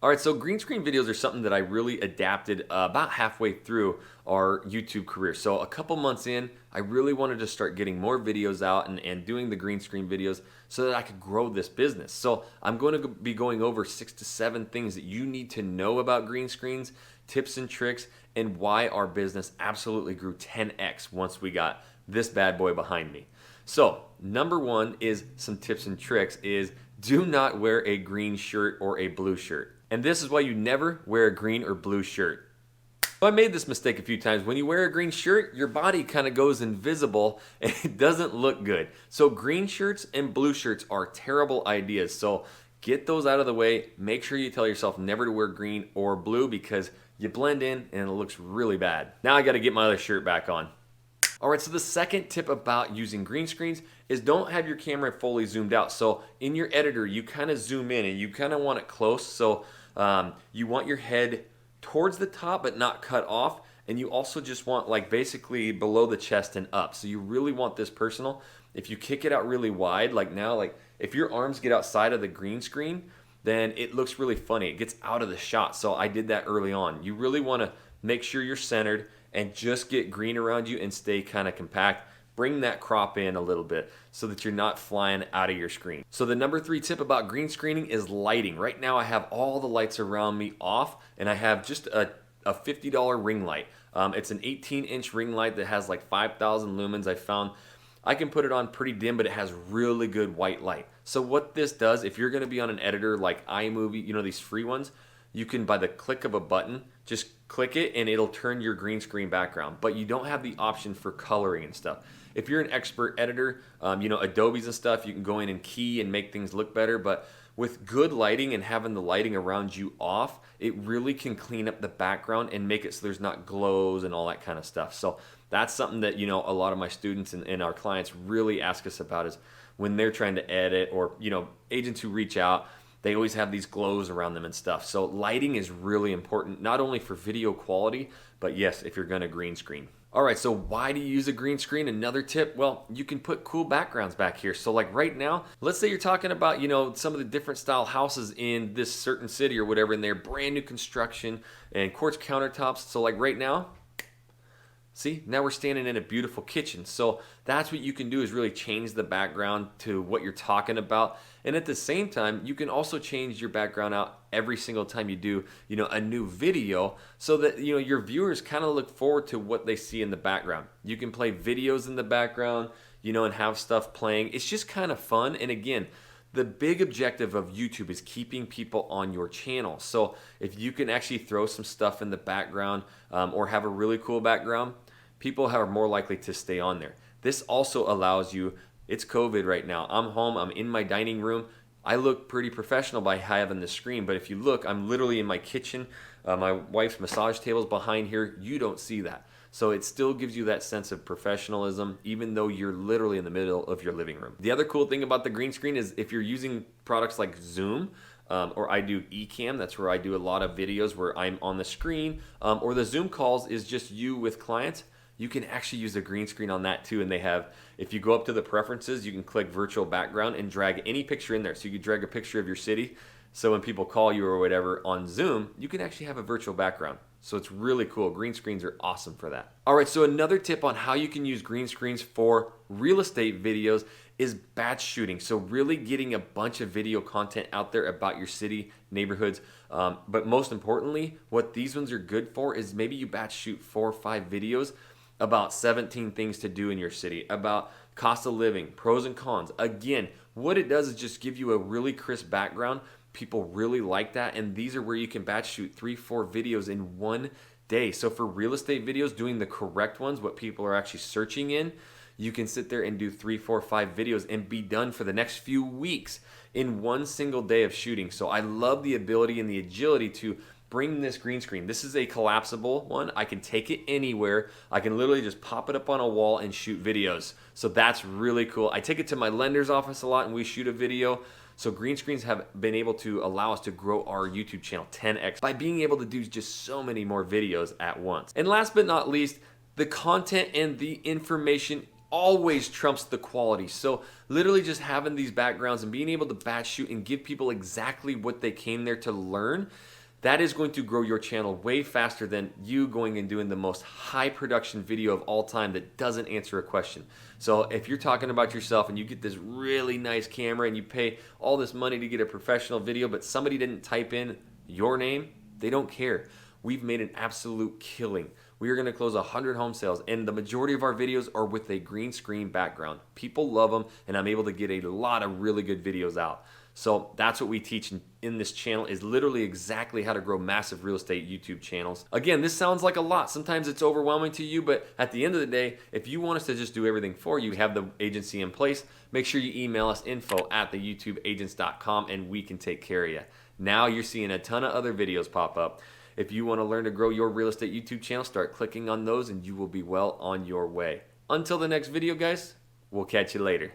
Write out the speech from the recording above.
All right, so green screen videos are something that I really adapted about halfway through our YouTube career. So a couple months in, I really wanted to start getting more videos out and doing the green screen videos so that I could grow this business. So I'm going to be going over 6 to 7 things that you need to know about green screens, tips and tricks, and why our business absolutely grew 10x once we got this bad boy behind me. So number one is some tips and tricks is do not wear a green shirt or a blue shirt. And this is why you never wear a green or blue shirt. So I made this mistake a few times. When you wear a green shirt, your body kind of goes invisible and it doesn't look good. So green shirts and blue shirts are terrible ideas. So get those out of the way. Make sure you tell yourself never to wear green or blue because you blend in and it looks really bad. Now I got to get my other shirt back on. All right, so the second tip about using green screens is don't have your camera fully zoomed out. So in your editor, you kind of zoom in and you kind of want it close. So you want your head towards the top but not cut off. And you also just want like basically below the chest and up. So you really want this personal. If you kick it out really wide, like now, like if your arms get outside of the green screen, then it looks really funny. It gets out of the shot. So I did that early on. You really want to make sure you're centered and just get green around you and stay kind of compact. Bring that crop in a little bit so that you're not flying out of your screen. So the number 3 tip about green screening is lighting. Right now I have all the lights around me off and I have just a $50 ring light. It's an 18-inch ring light that has like 5,000 lumens. I found I can put it on pretty dim, but it has really good white light. So what this does, if you're gonna be on an editor like iMovie, you know, these free ones, you can, by the click of a button, just click it and it'll turn your green screen background. But you don't have the option for coloring and stuff. If you're an expert editor, you know, Adobe's and stuff, you can go in and key and make things look better. But with good lighting and having the lighting around you off, it really can clean up the background and make it so there's not glows and all that kind of stuff. So that's something that, you know, a lot of my students and our clients really ask us about is when they're trying to edit, or, you know, agents who reach out, they always have these glows around them and stuff. So lighting is really important, not only for video quality, but yes, if you're gonna green screen. All right, so why do you use a green screen? Another tip, well, you can put cool backgrounds back here. So like right now, let's say you're talking about, you know, some of the different style houses in this certain city or whatever, and they're brand new construction and quartz countertops. So like right now, see, now we're standing in a beautiful kitchen. So that's what you can do is really change the background to what you're talking about. And at the same time, you can also change your background out every single time you do, you know, a new video so that, you know, your viewers kind of look forward to what they see in the background. You can play videos in the background, you know, and have stuff playing. It's just kind of fun. And again, the big objective of YouTube is keeping people on your channel. So if you can actually throw some stuff in the background or have a really cool background, people are more likely to stay on there. This also allows you, it's COVID right now. I'm home, I'm in my dining room. I look pretty professional by having the screen, but if you look, I'm literally in my kitchen. My wife's massage table's behind here. You don't see that. So it still gives you that sense of professionalism, even though you're literally in the middle of your living room. The other cool thing about the green screen is if you're using products like Zoom, or I do Ecamm, that's where I do a lot of videos where I'm on the screen, or the Zoom calls is just you with clients, you can actually use a green screen on that too. And they have, if you go up to the preferences, you can click virtual background and drag any picture in there. So you could drag a picture of your city. So when people call you or whatever on Zoom, you can actually have a virtual background. So it's really cool. Green screens are awesome for that. All right, so another tip on how you can use green screens for real estate videos is batch shooting. So really getting a bunch of video content out there about your city, neighborhoods. But most importantly, what these ones are good for is maybe you batch shoot 4 or 5 videos about 17 things to do in your city, about cost of living, pros and cons. Again, what it does is just give you a really crisp background. People really like that, and these are where you can batch shoot 3-4 videos in one day. So for real estate videos, doing the correct ones, what people are actually searching in, you can sit there and do 3, 4, 5 videos and be done for the next few weeks in one single day of shooting. So I love the ability and the agility to bring this green screen. This is a collapsible one. I can take it anywhere. I can literally just pop it up on a wall and shoot videos. So that's really cool. I take it to my lender's office a lot and we shoot a video. So green screens have been able to allow us to grow our YouTube channel 10x by being able to do just so many more videos at once. And last but not least, the content and the information always trumps the quality. So literally just having these backgrounds and being able to batch shoot and give people exactly what they came there to learn, that is going to grow your channel way faster than you going and doing the most high production video of all time that doesn't answer a question. So if you're talking about yourself and you get this really nice camera and you pay all this money to get a professional video, but somebody didn't type in your name, they don't care. We've made an absolute killing. We are going to close 100 home sales, and the majority of our videos are with a green screen background. People love them, and I'm able to get a lot of really good videos out. So that's what we teach in this channel, is literally exactly how to grow massive real estate YouTube channels. Again, this sounds like a lot. Sometimes it's overwhelming to you, but at the end of the day, if you want us to just do everything for you, have the agency in place, make sure you email us info@theyoutubeagents.com and we can take care of you. Now you're seeing a ton of other videos pop up. If you want to learn to grow your real estate YouTube channel, start clicking on those and you will be well on your way. Until the next video, guys, we'll catch you later.